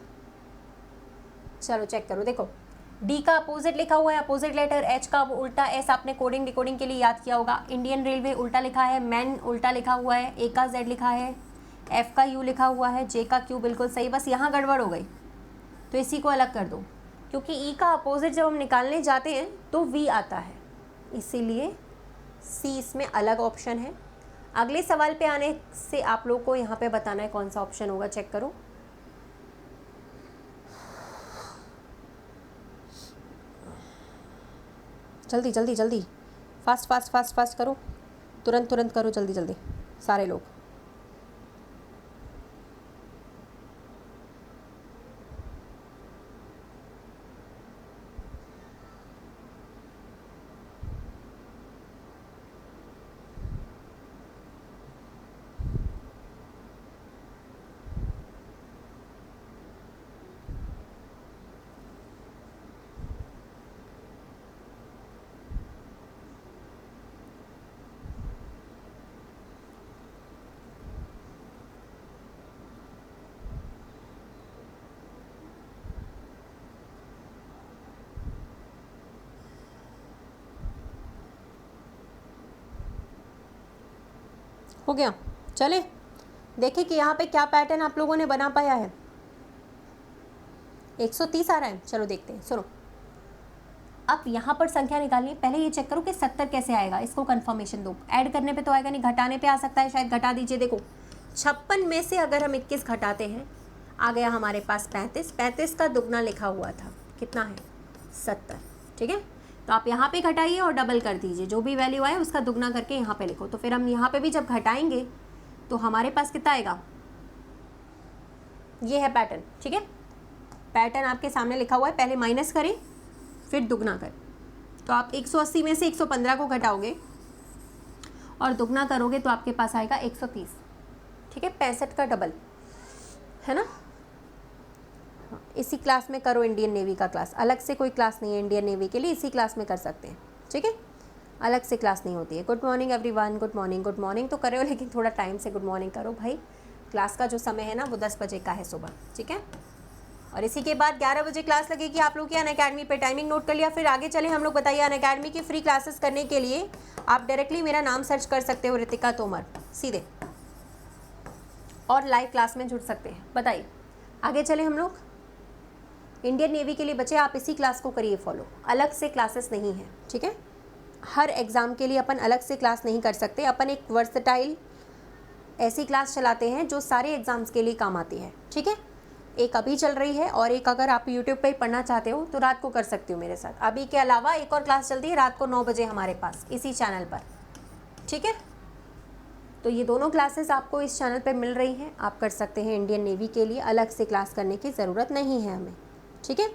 चलो चेक करो, देखो डी का अपोजिट लिखा हुआ है, अपोजिट लेटर, एच का उल्टा, एस आपने कोडिंग डिकोडिंग के लिए याद किया होगा। इंडियन रेलवे उल्टा लिखा है, मैन उल्टा लिखा हुआ है, ए का जेड लिखा है, एफ का यू लिखा हुआ है, जे का क्यू बिल्कुल सही, बस यहाँ गड़बड़ हो गई तो इसी को अलग कर दो, क्योंकि ई का अपोजिट जब हम निकालने जाते हैं तो वी आता है, इसीलिए सी इसमें अलग ऑप्शन है। अगले सवाल पे आने से आप लोग को यहाँ पे बताना है कौन सा ऑप्शन होगा, चेक करो। जल्दी जल्दी जल्दी, फास्ट फास्ट फास्ट फास्ट करो, तुरंत तुरंत करो, जल्दी जल्दी सारे लोग। हो गया, चले देखिए कि यहाँ पे क्या पैटर्न आप लोगों ने बना पाया है। 130 आ रहा है, चलो देखते हैं। सुनो, अब यहाँ पर संख्या निकालनी है, पहले ये चेक करो कि 70 कैसे आएगा, इसको कंफर्मेशन दो। ऐड करने पे तो आएगा नहीं, घटाने पे आ सकता है, शायद घटा दीजिए। देखो 56 में से अगर हम 21 घटाते हैं, आ गया हमारे पास 35। 35 का दुगना लिखा हुआ था, कितना है 70, ठीक है। तो आप यहाँ पे घटाइए और डबल कर दीजिए, जो भी वैल्यू आए उसका दुगना करके यहाँ पे लिखो। तो फिर हम यहाँ पे भी जब घटाएंगे तो हमारे पास कितना आएगा, ये है पैटर्न, ठीक है। पैटर्न आपके सामने लिखा हुआ है, पहले माइनस करें फिर दुगना करें। तो आप 180 में से 115 को घटाओगे और दुगना करोगे तो आपके पास आएगा 130, ठीक है। 65 का डबल है ना। इसी क्लास में करो इंडियन नेवी का क्लास, अलग से कोई क्लास नहीं है इंडियन नेवी के लिए, इसी क्लास में कर सकते हैं, ठीक है। अलग से क्लास नहीं होती है। Good morning everyone, good morning. Good morning तो करे हो, लेकिन थोड़ा टाइम से गुड मॉर्निंग करो भाई। क्लास का जो समय है ना वो 10 बजे का है सुबह, ठीक है। और इसी के बाद 11 बजे क्लास लगेगी आप लोग की अनअकैडमी पे। टाइमिंग नोट कर लिया, फिर आगे चले हम लोग। बताइए, अनअकैडमी की फ्री क्लासेस करने के लिए आप डायरेक्टली मेरा नाम सर्च कर सकते हो, रितिका तोमर, सीधे, और लाइव क्लास में जुड़ सकते हैं। बताइए, आगे चले हम लोग। इंडियन नेवी के लिए बच्चे आप इसी क्लास को करिए फॉलो, अलग से क्लासेस नहीं है, ठीक है। हर एग्ज़ाम के लिए अपन अलग से क्लास नहीं कर सकते, अपन एक वर्सटाइल ऐसी क्लास चलाते हैं जो सारे एग्ज़ाम्स के लिए काम आती है, ठीक है। एक अभी चल रही है और एक अगर आप यूट्यूब पे ही पढ़ना चाहते हो तो रात को कर सकते हो मेरे साथ। अभी के अलावा एक और क्लास चलती है रात को 9 बजे हमारे पास इसी चैनल पर, ठीक है। तो ये दोनों क्लासेस आपको इस चैनल पे मिल रही हैं, आप कर सकते हैं। इंडियन नेवी के लिए अलग से क्लास करने की ज़रूरत नहीं है हमें, ठीक है।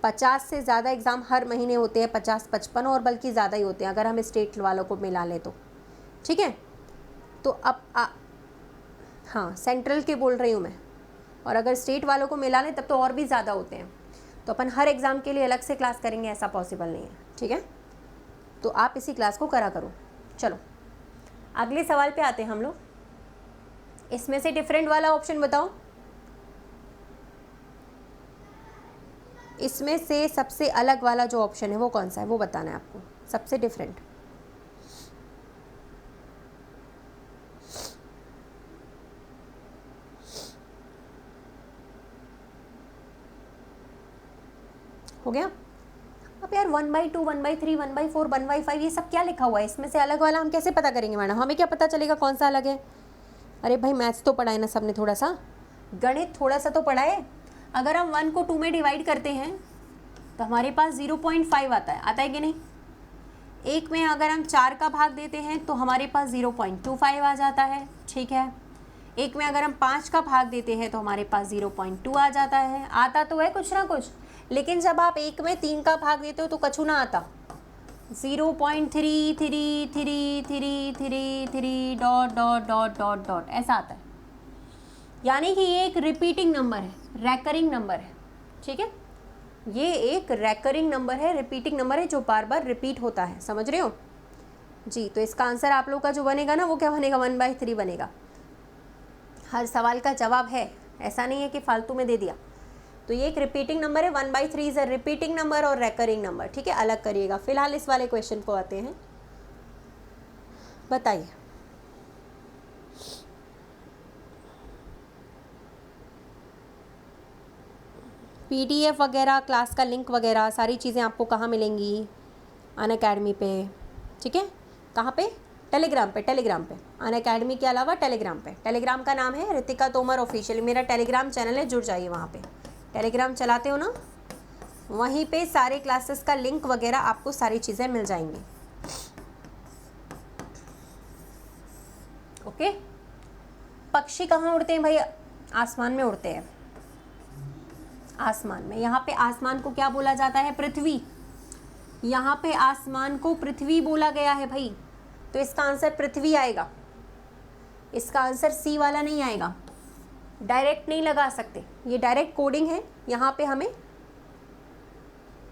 50 से ज़्यादा एग्ज़ाम हर महीने होते हैं, 50, 55 और बल्कि ज़्यादा ही होते हैं अगर हम स्टेट वालों को मिला लें तो, ठीक है। तो अब हाँ, सेंट्रल के बोल रही हूँ मैं, और अगर स्टेट वालों को मिला लें तब तो और भी ज़्यादा होते हैं। तो अपन हर एग्ज़ाम के लिए अलग से क्लास करेंगे ऐसा पॉसिबल नहीं है, ठीक है। तो आप इसी क्लास को करा करो। चलो अगले सवाल पे आते हैं हम लोग। इसमें से डिफरेंट वाला ऑप्शन बताओ, इसमें से सबसे अलग वाला जो ऑप्शन है वो कौन सा है, वो बताना है आपको, सबसे डिफरेंट। हो गया। अब यार 1/2, 1/3, 1/4, 1/5 ये सब क्या लिखा हुआ है, इसमें से अलग वाला हम कैसे पता करेंगे मैडम, हमें क्या पता चलेगा कौन सा अलग है। अरे भाई मैथ्स तो पढ़ा है ना सबने, थोड़ा सा गणित थोड़ा सा तो पढ़ा है। अगर हम 1 को 2 में डिवाइड करते हैं तो हमारे पास 0.5 आता है कि नहीं। एक में अगर हम 4 का भाग देते हैं तो हमारे पास 0.25 आ जाता है, ठीक है। एक में अगर हम 5 का भाग देते हैं तो हमारे पास 0.2 आ जाता है। आता तो है कुछ ना कुछ, लेकिन जब आप एक में 3 का भाग देते हो तो कछु ना आता, 0.333333 dot dot dot dot dot ऐसा आता है। यानी कि ये एक रिपीटिंग नंबर है, रैकरिंग नंबर है, ठीक है। ये एक रैकरिंग नंबर है, रिपीटिंग नंबर है जो बार बार रिपीट होता है, समझ रहे हो जी। तो इसका आंसर आप लोग का जो बनेगा ना वो क्या बनेगा, 1/3 बनेगा। हर सवाल का जवाब है, ऐसा नहीं है कि फालतू में दे दिया। तो ये एक रिपीटिंग नंबर है, 1/3 इज अ रिपीटिंग नंबर और रेकरिंग नंबर, ठीक है, अलग करिएगा। फिलहाल इस वाले क्वेश्चन को आते हैं, बताइए। PDF वगैरह, क्लास का लिंक वगैरह सारी चीज़ें आपको कहाँ मिलेंगी? अनअकैडमी पे, ठीक है। कहाँ पे? टेलीग्राम पे, टेलीग्राम पे। अनअकैडमी के अलावा टेलीग्राम पे। टेलीग्राम का नाम है रितिका तोमर ऑफिशियल, मेरा टेलीग्राम चैनल है, जुड़ जाइए वहाँ पे। टेलीग्राम चलाते हो ना, वहीं पे सारे क्लासेस का लिंक वगैरह आपको सारी चीज़ें मिल जाएंगी। ओके। पक्षी कहाँ उड़ते हैं भाई? आसमान में उड़ते हैं, आसमान में। यहाँ पे आसमान को क्या बोला जाता है? पृथ्वी। यहाँ पे आसमान को पृथ्वी बोला गया है भाई, तो इसका आंसर पृथ्वी आएगा। इसका आंसर सी वाला नहीं आएगा, डायरेक्ट नहीं लगा सकते, ये डायरेक्ट कोडिंग है, यहाँ पे हमें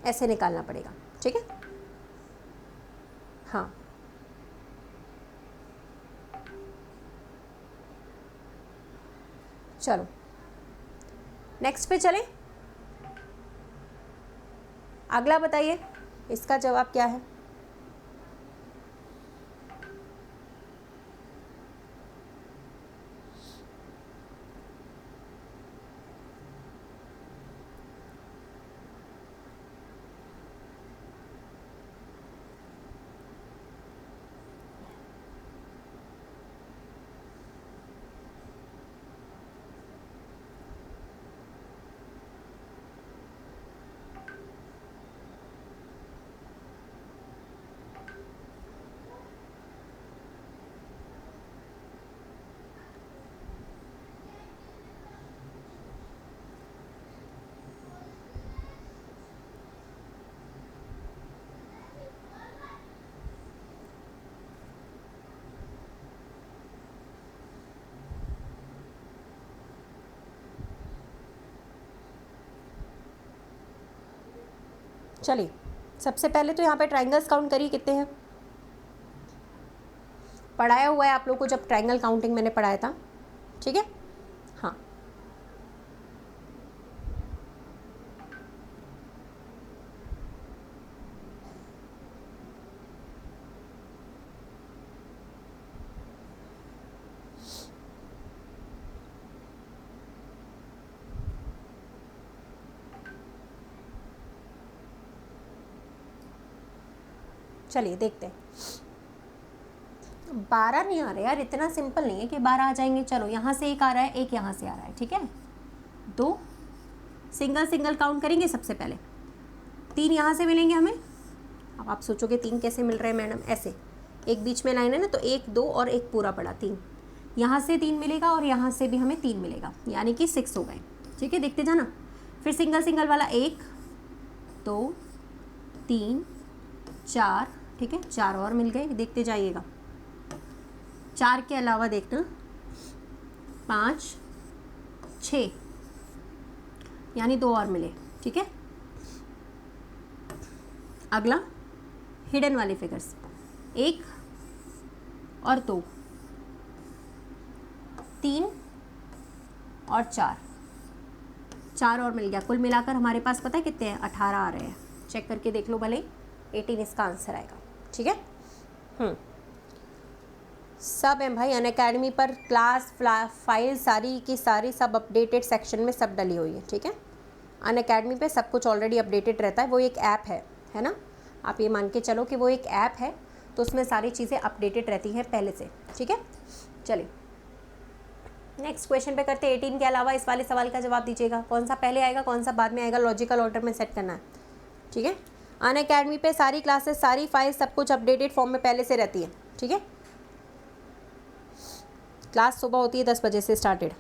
ऐसे निकालना पड़ेगा, ठीक है। हाँ, चलो नेक्स्ट पे चलें। अगला बताइए, इसका जवाब क्या है? चलिए, सबसे पहले तो यहाँ पे ट्राइंगल्स काउंट करिए, कितने हैं? पढ़ाया हुआ है आप लोग को, जब ट्राइंगल काउंटिंग मैंने पढ़ाया था, ठीक है। हाँ, चलिए देखते हैं। 12 नहीं आ रहे यार, इतना सिंपल नहीं है कि 12 आ जाएंगे। चलो, यहाँ से एक आ रहा है, एक यहाँ से आ रहा है, ठीक है। 2 सिंगल सिंगल काउंट करेंगे सबसे पहले। 3 यहाँ से मिलेंगे हमें। अब आप सोचोगे 3 कैसे मिल रहे हैं मैडम? ऐसे एक बीच में लाइन है ना, तो 1 2 और एक पूरा पड़ा 3। यहाँ से 3 मिलेगा और यहाँ से भी हमें 3 मिलेगा, यानी कि 6 हो गए, ठीक है। देखते जाना। फिर सिंगल सिंगल वाला 1 2 3 4, ठीक है, 4 और मिल गए, देखते जाइएगा। 4 के अलावा देखना 5 6, यानी 2 और मिले, ठीक है। अगला हिडन वाले फिगर्स, 1 और 2, 3 और 4 और मिल गया। कुल मिलाकर हमारे पास पता है कितने हैं? 18 आ रहे हैं। चेक करके देख लो भले, 18 इसका आंसर आएगा, ठीक है। सब है भाई अनअकैडमी पर, क्लास फाइल सारी की सारी सब अपडेटेड सेक्शन में सब डली हुई है, ठीक है। अनअकैडमी पे सब कुछ ऑलरेडी अपडेटेड रहता है, वो एक ऐप है ना। आप ये मान के चलो कि वो एक ऐप है, तो उसमें सारी चीज़ें अपडेटेड रहती हैं पहले से, ठीक है। चलिए नेक्स्ट क्वेश्चन पे करते हैं। 18 के अलावा इस वाले सवाल का जवाब दीजिएगा, कौन सा पहले आएगा कौन सा बाद में आएगा, लॉजिकल ऑर्डर में सेट करना है, ठीक है। अनअकैडमी पे सारी क्लासेस सारी फाइल सब कुछ अपडेटेड फॉर्म में पहले से रहती है, ठीक है। क्लास सुबह होती है 10 बजे से स्टार्टेड।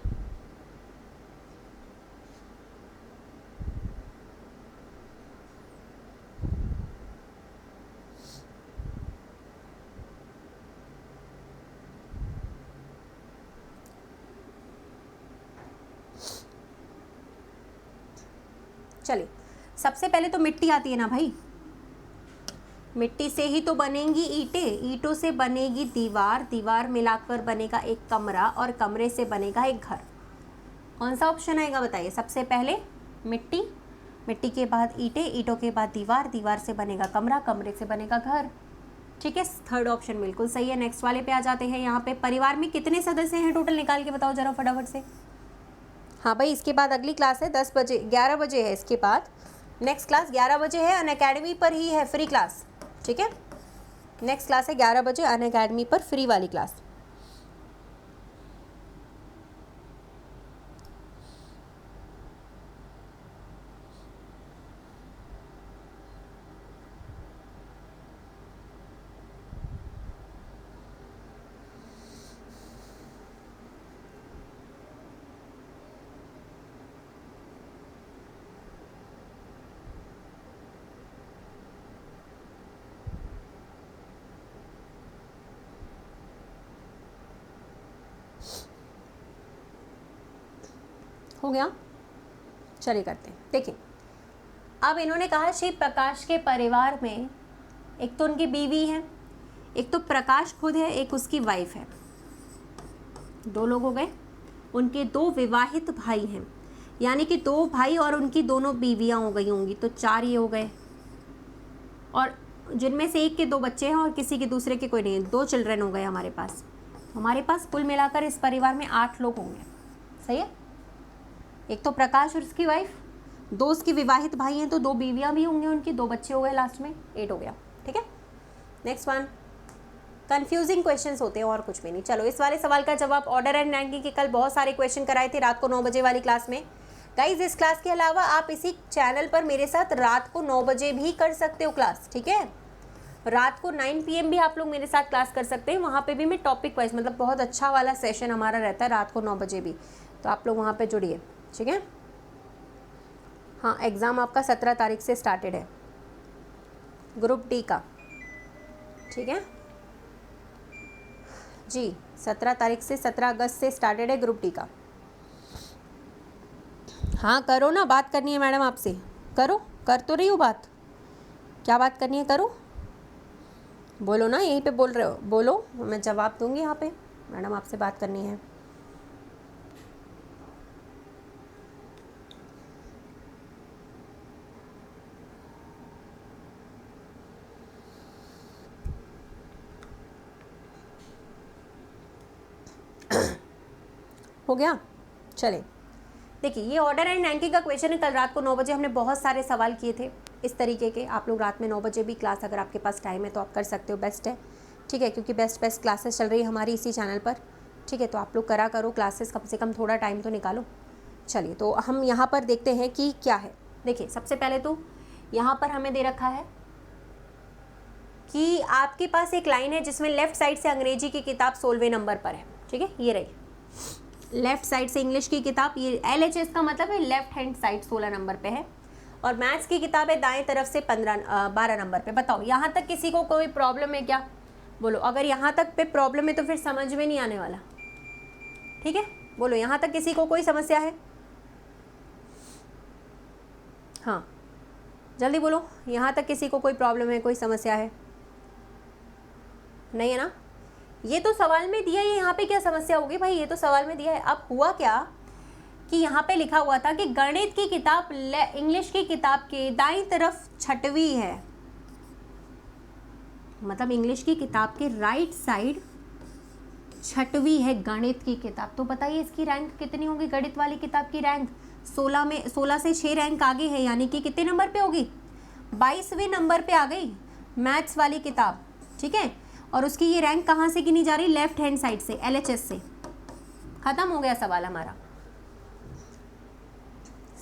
चलिए, सबसे पहले तो मिट्टी आती है ना भाई, मिट्टी से ही तो बनेंगी ईंटें, ईंटों से बनेगी दीवार, दीवार मिलाकर बनेगा एक कमरा और कमरे से बनेगा एक घर। कौन सा ऑप्शन आएगा बताइए? सबसे पहले मिट्टी, मिट्टी के बाद ईंटें, ईंटों के बाद दीवार, दीवार से बनेगा कमरा, कमरे से बनेगा घर। ठीक है, थर्ड ऑप्शन बिल्कुल सही है। नेक्स्ट वाले पे आ जाते हैं। यहाँ पे परिवार में कितने सदस्य हैं टोटल, निकाल के बताओ जरा फटाफट से। हाँ भाई, इसके बाद अगली क्लास है 10 बजे, 11 बजे है इसके बाद नेक्स्ट क्लास, 11 बजे है। अनअकैडमी पर ही है, फ्री क्लास। ठीक है, नेक्स्ट क्लास है 11 बजे अनअकैडमी पर, फ्री वाली क्लास। हो गया, चलिए करते हैं। देखिए, अब इन्होंने कहा श्री प्रकाश के परिवार में एक तो उनकी बीवी है, एक तो प्रकाश खुद है, एक उसकी वाइफ है, 2 लोग हो गए। उनके 2 विवाहित भाई हैं, यानी कि 2 भाई और उनकी दोनों बीवियां हो गई होंगी, तो 4 ये हो गए। और जिनमें से एक के 2 बच्चे हैं और किसी के दूसरे के कोई नहीं है, 2 चिल्ड्रन हो गए हमारे पास। हमारे पास कुल मिलाकर इस परिवार में 8 लोग होंगे। सही है, एक तो प्रकाश और उसकी वाइफ, 2 उसकी विवाहित भाई हैं, तो 2 बीवियां भी होंगी उनकी, 2 बच्चे हो गए, लास्ट में 8 हो गया। ठीक है, नेक्स्ट वन। कंफ्यूजिंग क्वेश्चंस होते हैं और कुछ भी नहीं। चलो, इस वाले सवाल का जवाब ऑर्डर एंड रैंकिंग के कल बहुत सारे क्वेश्चन कराए थे रात को 9 बजे वाली क्लास में। गाइज, इस क्लास के अलावा आप इसी चैनल पर मेरे साथ रात को 9 बजे भी कर सकते हो क्लास। ठीक है, रात को 9 PM भी आप लोग मेरे साथ क्लास कर सकते हैं। वहाँ पे भी मैं टॉपिक वाइज, मतलब बहुत अच्छा वाला सेशन हमारा रहता है रात को 9 बजे भी, तो आप लोग वहाँ पे जुड़िए। ठीक है, हाँ, एग्ज़ाम आपका 17 तारीख से स्टार्टेड है, ग्रुप डी का। ठीक है जी, 17 तारीख से 17 अगस्त से स्टार्टेड है ग्रुप डी का। हाँ करो ना, बात करनी है मैडम आपसे, करो, कर तो रही हूँ बात। क्या बात करनी है, करो, बोलो ना, यहीं पे बोल रहे हो, बोलो, मैं जवाब दूंगी। यहाँ पे मैडम आपसे बात करनी है। हो गया, चले। देखिए, ये ऑर्डर एंड रैंकिंग का क्वेश्चन है। कल रात को 9 बजे हमने बहुत सारे सवाल किए थे इस तरीके के। आप लोग रात में 9 बजे भी क्लास, अगर आपके पास टाइम है तो आप कर सकते हो, बेस्ट है। ठीक है, क्योंकि बेस्ट क्लासेस चल रही है हमारी इसी चैनल पर। ठीक है, तो आप लोग करा करो क्लासेस, कम से कम थोड़ा टाइम तो निकालो। चलिए, तो हम यहाँ पर देखते हैं कि क्या है। देखिए, सबसे पहले तो यहाँ पर हमें दे रखा है कि आपके पास एक लाइन है जिसमें लेफ्ट साइड से अंग्रेजी की किताब 16वें नंबर पर है। ठीक है, ये रही लेफ्ट साइड से इंग्लिश की किताब, ये LHS का मतलब है लेफ्ट हैंड साइड 16 नंबर पे है, और मैथ्स की किताब है दाएं तरफ से 12 नंबर पे। बताओ, यहाँ तक किसी को कोई प्रॉब्लम है क्या, बोलो। अगर यहाँ तक पे प्रॉब्लम है तो फिर समझ में नहीं आने वाला। ठीक है, बोलो, यहाँ तक किसी को कोई समस्या है? हाँ, जल्दी बोलो, यहाँ तक किसी को कोई प्रॉब्लम है, कोई समस्या है? नहीं है ना? ये तो सवाल में दिया है, यहाँ पे क्या समस्या होगी भाई, ये तो सवाल में दिया है। अब हुआ क्या कि यहाँ पे लिखा हुआ था कि गणित की किताब इंग्लिश की किताब के दाईं तरफ 6वीं है, मतलब इंग्लिश की किताब के राइट साइड 6वीं है गणित की किताब। तो बताइए इसकी रैंक कितनी होगी? गणित वाली किताब की रैंक 16 से 6 रैंक आगे है, यानी कि कितने नंबर पे होगी? 22वें नंबर पे आ गई मैथ्स वाली किताब। ठीक है, और उसकी ये रैंक कहाँ से गिनी जा रही? लेफ्ट हैंड साइड से, LHS से। खत्म हो गया सवाल हमारा।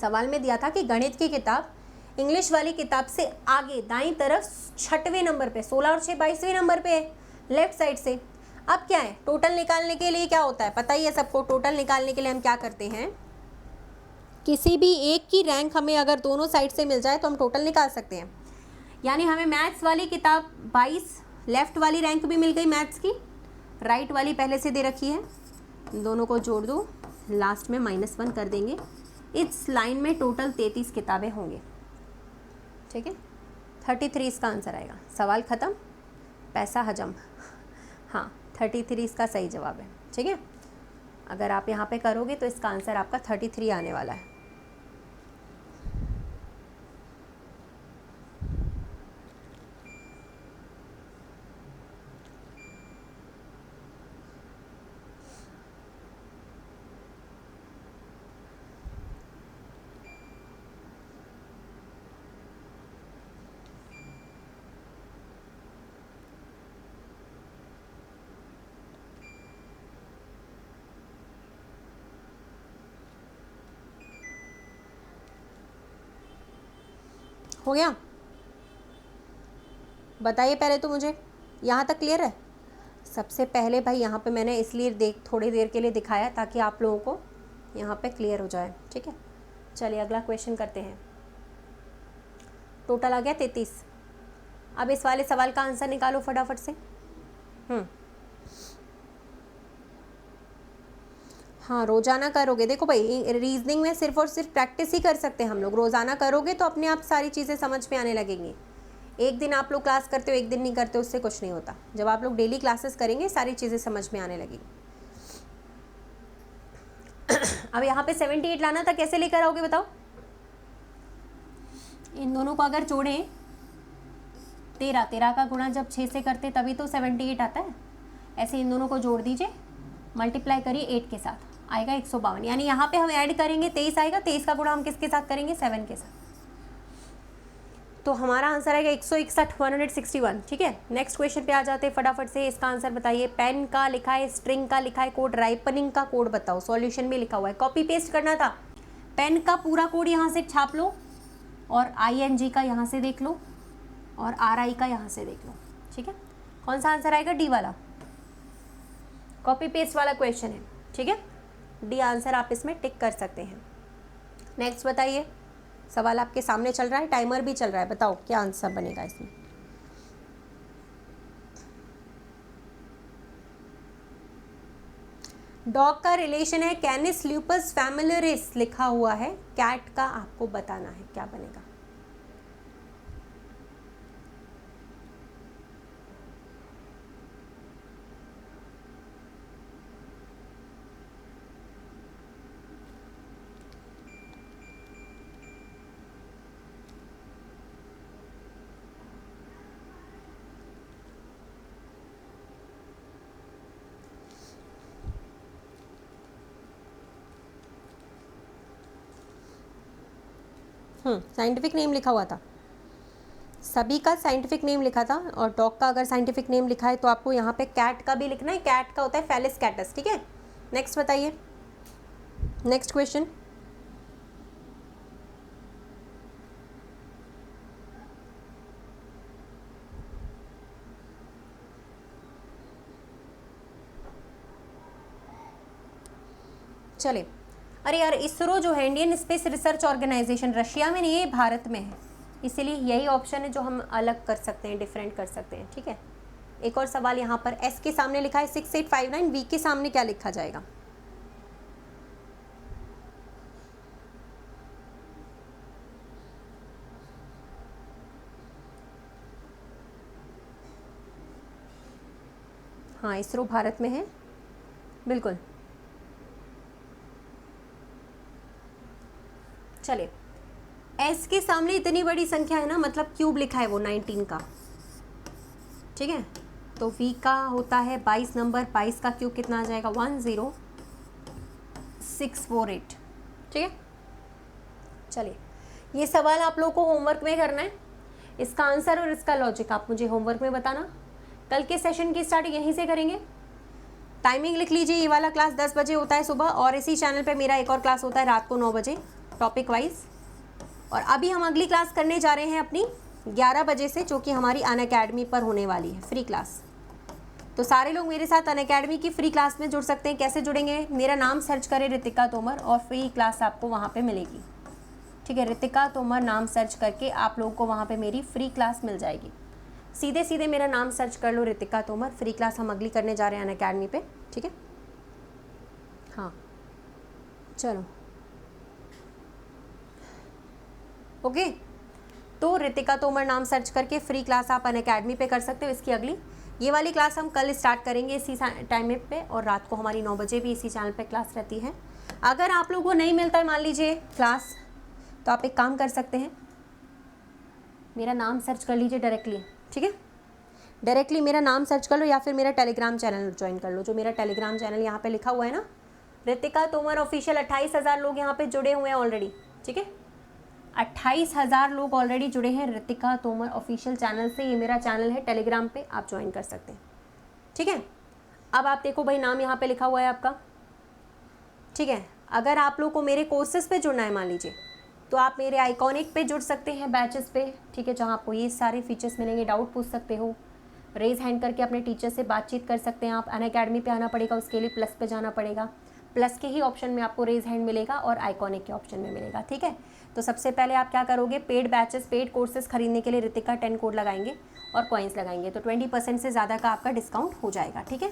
सवाल में दिया था कि गणित की किताब इंग्लिश वाली किताब से आगे दाईं तरफ 6वें नंबर पे, 16 और 6 22वें नंबर पे है लेफ्ट साइड से। अब क्या है, टोटल निकालने के लिए क्या होता है पता ही है सबको। टोटल निकालने के लिए हम क्या करते हैं, किसी भी एक की रैंक हमें अगर दोनों साइड से मिल जाए तो हम टोटल निकाल सकते हैं। यानी हमें मैथ्स वाली किताब 22, लेफ्ट वाली रैंक भी मिल गई मैथ्स की, राइट वाली पहले से दे रखी है, दोनों को जोड़ दो, लास्ट में -1 कर देंगे। इस लाइन में टोटल 33 किताबें होंगी। ठीक है, 33 इसका आंसर आएगा। सवाल ख़त्म, पैसा हजम। हाँ, 33 इसका सही जवाब है। ठीक है, अगर आप यहाँ पे करोगे तो इसका आंसर आपका 33 आने वाला है। हो गया? बताइए पहले तो मुझे, यहाँ तक क्लियर है? सबसे पहले भाई यहाँ पे मैंने इसलिए थोड़ी देर के लिए दिखाया ताकि आप लोगों को यहाँ पे क्लियर हो जाए, ठीक है। चलिए अगला क्वेश्चन करते हैं। टोटल आ गया 33। अब इस वाले सवाल का आंसर निकालो फटाफट से। हाँ, रोज़ाना करोगे। देखो भाई, रीजनिंग में सिर्फ और सिर्फ प्रैक्टिस ही कर सकते हैं हम लोग। रोज़ाना करोगे तो अपने आप सारी चीज़ें समझ में आने लगेंगी। एक दिन आप लोग क्लास करते हो, एक दिन नहीं करते, उससे कुछ नहीं होता। जब आप लोग डेली क्लासेस करेंगे सारी चीज़ें समझ में आने लगेंगी। अब यहाँ पे 78 लाना था, कैसे लेकर आओगे बताओ? इन दोनों को अगर जोड़ें, 13 का गुणा जब 6 से करते तभी तो 78 आता है। ऐसे इन दोनों को जोड़ दीजिए, मल्टीप्लाई करिए 8 के साथ, आएगा 152। यानी यहाँ पे हम ऐड करेंगे 23 आएगा, 23 का गुणा हम किसके साथ करेंगे? 7 के साथ। तो हमारा आंसर आएगा 161, 161, ठीक है। नेक्स्ट क्वेश्चन पे आ जाते हैं फटाफट से। इसका आंसर बताइए। पेन का लिखा है, स्ट्रिंग का लिखा है कोड, राइपनिंग का कोड बताओ। सॉल्यूशन में लिखा हुआ है, कॉपी पेस्ट करना था। पेन का पूरा कोड यहाँ से छाप लो और ING का यहाँ से देख लो और RI का यहाँ से देख लो, ठीक है। कौन सा आंसर आएगा? डी वाला, कॉपी पेस्ट वाला क्वेश्चन है, ठीक है। डी आंसर आप इसमें टिक कर सकते हैं। नेक्स्ट बताइए, सवाल आपके सामने चल रहा है, टाइमर भी चल रहा है, बताओ क्या आंसर बनेगा इसमें। डॉग का रिलेशन है कैनिस ल्यूपस फैमिलियरिस लिखा हुआ है, कैट का आपको बताना है क्या बनेगा। साइंटिफिक नेम लिखा हुआ था, सभी का साइंटिफिक नेम लिखा था। और डॉग का अगर साइंटिफिक नेम लिखा है तो आपको यहाँ पे कैट का भी लिखना है। कैट का होता है फेलिस कैटस, ठीक है। नेक्स्ट बताइए, नेक्स्ट क्वेश्चन। चले, अरे यार, इसरो जो है Indian Space Research Organisation, Russia में नहीं है, भारत में है, इसीलिए यही ऑप्शन है जो हम अलग कर सकते हैं, डिफरेंट कर सकते हैं, ठीक है। एक और सवाल यहाँ पर, एस के सामने लिखा है 6859, वी के सामने क्या लिखा जाएगा? हाँ, इसरो भारत में है, बिल्कुल। चलिए, एस के सामने इतनी बड़ी संख्या है ना, मतलब क्यूब लिखा है वो 19 का, ठीक है। तो वी का होता है 22 नंबर, 22 का क्यूब कितना आ जाएगा? 10648, ठीक है। चलिए, ये सवाल आप लोगों को होमवर्क में करना है। इसका आंसर और इसका लॉजिक आप मुझे होमवर्क में बताना। कल के सेशन की स्टार्टिंग यहीं से करेंगे। टाइमिंग लिख लीजिए, ये वाला क्लास 10 बजे होता है सुबह, और इसी चैनल पे मेरा एक और क्लास होता है रात को 9 बजे, टॉपिक वाइज। और अभी हम अगली क्लास करने जा रहे हैं अपनी 11 बजे से, जो कि हमारी अनअकैडमी पर होने वाली है, फ्री क्लास। तो सारे लोग मेरे साथ अनअकैडमी की फ्री क्लास में जुड़ सकते हैं। कैसे जुड़ेंगे? मेरा नाम सर्च करें रितिका तोमर और फ्री क्लास आपको वहाँ पे मिलेगी, ठीक है। रितिका तोमर नाम सर्च करके आप लोगों को वहाँ पे मेरी फ्री क्लास मिल जाएगी। सीधे सीधे मेरा नाम सर्च कर लो, रितिका तोमर। फ्री क्लास हम अगली करने जा रहे हैं अनअकैडमी पे, ठीक है। हाँ, चलो, ओके। तो रितिका तोमर नाम सर्च करके फ्री क्लास आप अनअकैडमी पे कर सकते हो। इसकी अगली ये वाली क्लास हम कल स्टार्ट करेंगे इसी टाइम पे, और रात को हमारी 9 बजे भी इसी चैनल पे क्लास रहती है। अगर आप लोगों को नहीं मिलता है मान लीजिए क्लास, तो आप एक काम कर सकते हैं, मेरा नाम सर्च कर लीजिए डायरेक्टली, ठीक है। डायरेक्टली मेरा नाम सर्च कर लो या फिर मेरा टेलीग्राम चैनल ज्वाइन कर लो। जो मेरा टेलीग्राम चैनल यहाँ पे लिखा हुआ है ना, रितिका तोमर ऑफिशियल, 28,000 लोग यहाँ पे जुड़े हुए हैं ऑलरेडी, ठीक है। 28,000 लोग ऑलरेडी जुड़े हैं रितिका तोमर ऑफिशियल चैनल से। ये मेरा चैनल है टेलीग्राम पे, आप ज्वाइन कर सकते हैं, ठीक है। अब आप देखो भाई, नाम यहाँ पे लिखा हुआ है आपका, ठीक है। अगर आप लोग को मेरे कोर्सेज पे जुड़ना है मान लीजिए, तो तो आप मेरे आइकॉनिक पे जुड़ सकते हैं बैचेस पे, ठीक है, जहाँ आपको ये सारे फीचर्स मिलेंगे। डाउट पूछ सकते हो, रेज हैंड करके अपने टीचर से बातचीत कर सकते हैं आप। अनअकैडमी पे आना पड़ेगा, उसके लिए प्लस पे जाना पड़ेगा। प्लस के ही ऑप्शन में आपको रेज हैंड मिलेगा और आइकॉनिक के ऑप्शन में मिलेगा, ठीक है। तो सबसे पहले आप क्या करोगे, पेड बैचेस, पेड कोर्सेज खरीदने के लिए रितिका 10 कोड लगाएंगे और कॉइन्स लगाएंगे, तो 20% से ज़्यादा का आपका डिस्काउंट हो जाएगा, ठीक है।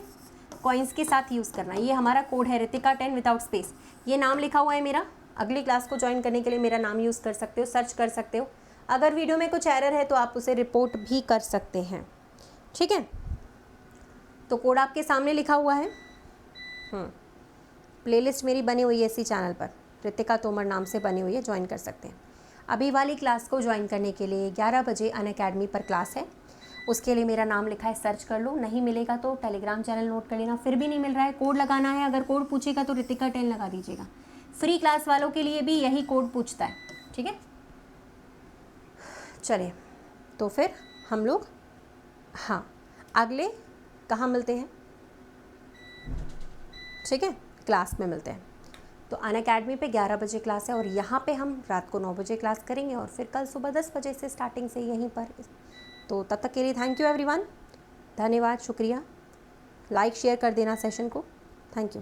कॉइन्स के साथ यूज़ करना, ये हमारा कोड है रितिका 10 विदाउट स्पेस। ये नाम लिखा हुआ है मेरा। अगली क्लास को ज्वाइन करने के लिए मेरा नाम यूज़ कर सकते हो, सर्च कर सकते हो। अगर वीडियो में कुछ एरर है तो आप उसे रिपोर्ट भी कर सकते हैं, ठीक है। तो कोड आपके सामने लिखा हुआ है। प्लेलिस्ट मेरी बनी हुई है इसी चैनल पर, रितिका तोमर नाम से बनी हुई है, ज्वाइन कर सकते हैं। अभी वाली क्लास को ज्वाइन करने के लिए 11 बजे अनअकैडमी पर क्लास है, उसके लिए मेरा नाम लिखा है, सर्च कर लो। नहीं मिलेगा तो टेलीग्राम चैनल नोट कर लेना। फिर भी नहीं मिल रहा है, कोड लगाना है, अगर कोड पूछेगा तो रितिका 10 लगा दीजिएगा। फ्री क्लास वालों के लिए भी यही कोड पूछता है, ठीक है। चलिए, तो फिर हम लोग हाँ अगले कहाँ मिलते हैं, ठीक है, क्लास में मिलते हैं। तो अनअकैडमी पे 11 बजे क्लास है और यहाँ पे हम रात को 9 बजे क्लास करेंगे और फिर कल सुबह 10 बजे से स्टार्टिंग से यहीं पर। तो तब तक के लिए थैंक यू एवरीवन, धन्यवाद, शुक्रिया। लाइक शेयर कर देना सेशन को, थैंक यू।